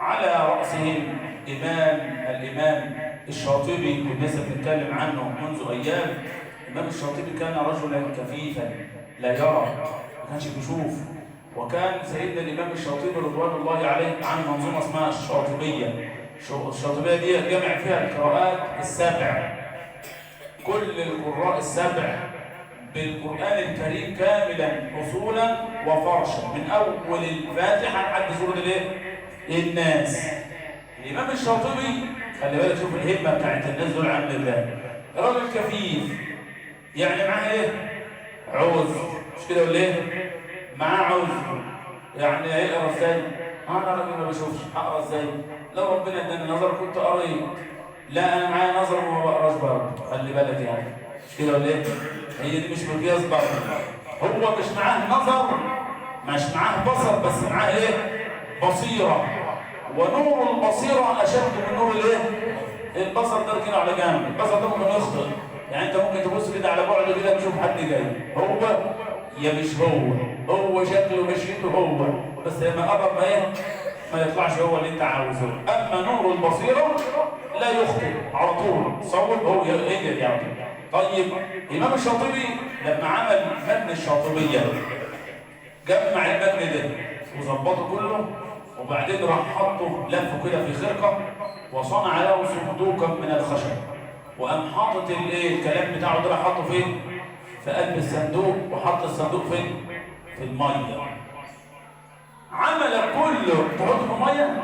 على رأسهم الإمام الشاطبي اللي لسه بنتكلم عنه منذ أيام. الإمام الشاطبي كان رجلا كفيفا لا يرى، ما كانش بيشوف. وكان سيدنا الإمام الشاطبي رضوان الله عليه عن منظومة اسمها الشاطبية. الشاطبية دي جمع فيها القراءات السبع، كل القراء السبع بالقرآن الكريم كاملا أصولا وفرشا من أول الفاتحة لحد سورة الناس. الإمام الشاطبي خلي بالك، شوف الهمة بتاعت الناس دول عند الله. راجل كفيف، يعني معاه ايه؟ عذر، مش كده ولا ايه؟ معاه عذر، يعني هيقرا ازاي؟ انا راجل ما بشوفش، هقرا ازاي؟ لو ربنا اداني نظر كنت قريت، لا انا معايا نظر وما بقراش برضه، خلي بالك يعني، مش كده ولا ايه؟ هي دي مش مقياس برضه. هو مش معاه نظر، مش معاه بصر، بس معاه ايه؟ بصيره. ونور البصيره اشد من نور الايه؟ البصر ده كده على جنب، البصر ده ممكن يخطئ، يعني انت ممكن تبص كده على بعد كده تشوف حد جاي، هو يا مش هو شكله مشيته هو، بس لما قرب ما يطلعش هو اللي انت عاوزه. اما نور البصيره لا يخطئ، على طول صوب هو يجري يعني. طيب الامام الشاطبي لما عمل متن الشاطبيه جمع المتن ده وظبطه كله، وبعدين راح حطه لفه كده في خرقه وصنع له صندوقا من الخشب، وقام حاطط الكلام بتاعه ده، حاطه فين؟ في قلب الصندوق، وحط الصندوق فين؟ في الميه. عمل كله تحطه في ميه،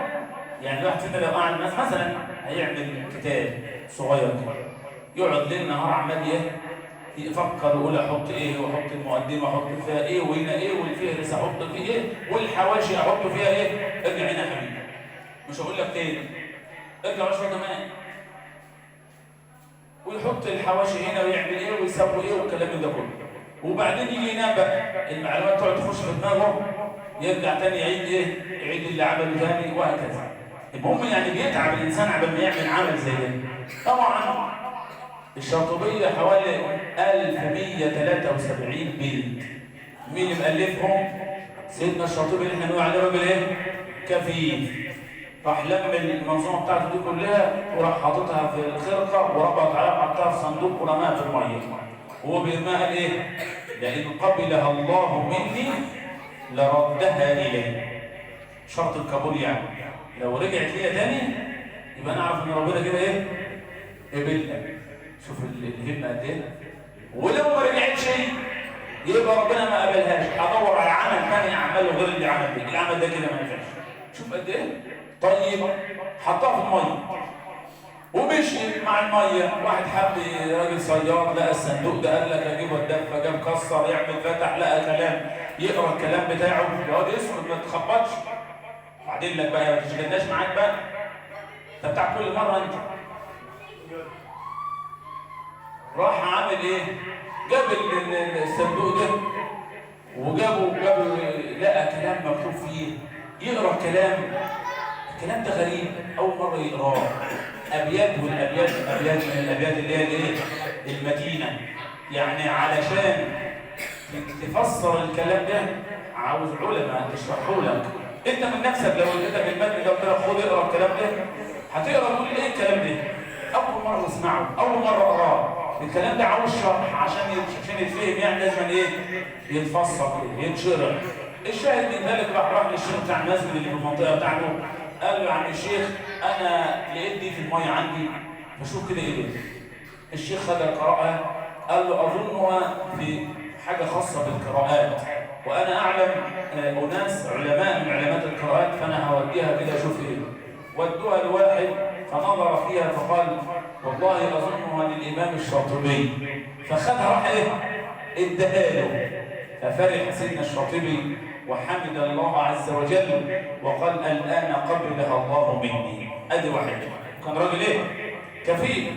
يعني الواحد فينا لو قاعد مثلا هيعمل كتاب صغير كده، يقعد ليل نهار عمال يفكر ويقول احط ايه، واحط المقدمه احط فيها ايه، وهنا ايه، والفهرس احط فيه ايه، والحواشي احط فيها ايه. ارجع هنا يا حبيبي، مش هقول لك تاني، ارجع شويه كمان، ويحط الحواشي هنا ويعمل ايه ويسوي ايه والكلام ده كله، وبعدين يجي ينام بقى، المعلومات تقعد تخش في دماغه، يرجع تاني يعيد ايه، يعيد اللي عمله تاني وهكذا. المهم يعني بيتعب الانسان قبل ما يعمل عمل زي ده. طبعا الشاطبيه حوالي 1173 بيت. مين اللي مؤلفهم؟ سيدنا الشاطبي اللي احنا بنقول عليه راجل ايه؟ كفيف. راح لم المنظومه بتاعته دي كلها وراح حاططها في الخرقه وربط عليها وحطها في صندوق ورماها في الميه. هو بيرماها قال ايه؟ لئن قبلها الله مني لردها الي. شرط القبول يعني، لو رجعت ليا تاني يبقى نعرف ان ربنا كده ايه؟ قبلنا. شوف الهمه قد ايه. ولو ما رجعتش يبقى ربنا ما قبلهاش، ادور على عمل ثاني اعمله غير اللي عمل ده، العمل ده كده ما ينفعش. شوف قد ايه. طيب حطها في الميه ومشي مع الميه. واحد حب، راجل صياد لقى الصندوق ده قال لك اجيبه الدفه، جاب كسر يعمل فتح، لقى كلام، يقرا الكلام بتاعه يقعد يسكت ما تخبطش. وبعدين لك بقى ما تشغلناش معاك بقى، انت بتاع كل مره انت. راح عامل ايه؟ جاب الصندوق ده وجابه لقى كلام مكتوب فيه، يقرا الكلام ده غريب، اول مره يقراه. ابيات، والابيات ابيات من الابيات اللي هي الايه؟ المتينه. يعني علشان تفسر الكلام ده عاوز علماء يشرحوا لك. انت من نفسك لو اديتك المتن ده قلت لك خد اقرا الكلام ده، هتقرا تقول ايه الكلام ده؟ اول مره اسمعه، اول مره اقراه. الكلام ده عاوز شرح عشان يتفهم، يعني لازم ايه؟ يتفسر يتشرح. الشاهد من ذلك راح للشيخ بتاع المسجد اللي في المنطقه بتاعته، قال له يا عم الشيخ انا لقيت دي في الميه عندي، فشوف كده ايه ده. الشيخ خد القراءه، قال له اظنها في حاجه خاصه بالقراءات، وانا اعلم اناس علماء من علماء القراءات، فانا هوديها كده اشوف ايه. ودوها لواحد فنظر فيها فقال والله اظنها للامام الشاطبي، فخدها راح ايه؟ اداها له. ففرح سيدنا الشاطبي وحمد الله عز وجل وقال الان قبلها الله مني. ادي واحد كان راجل ايه؟ كفيف.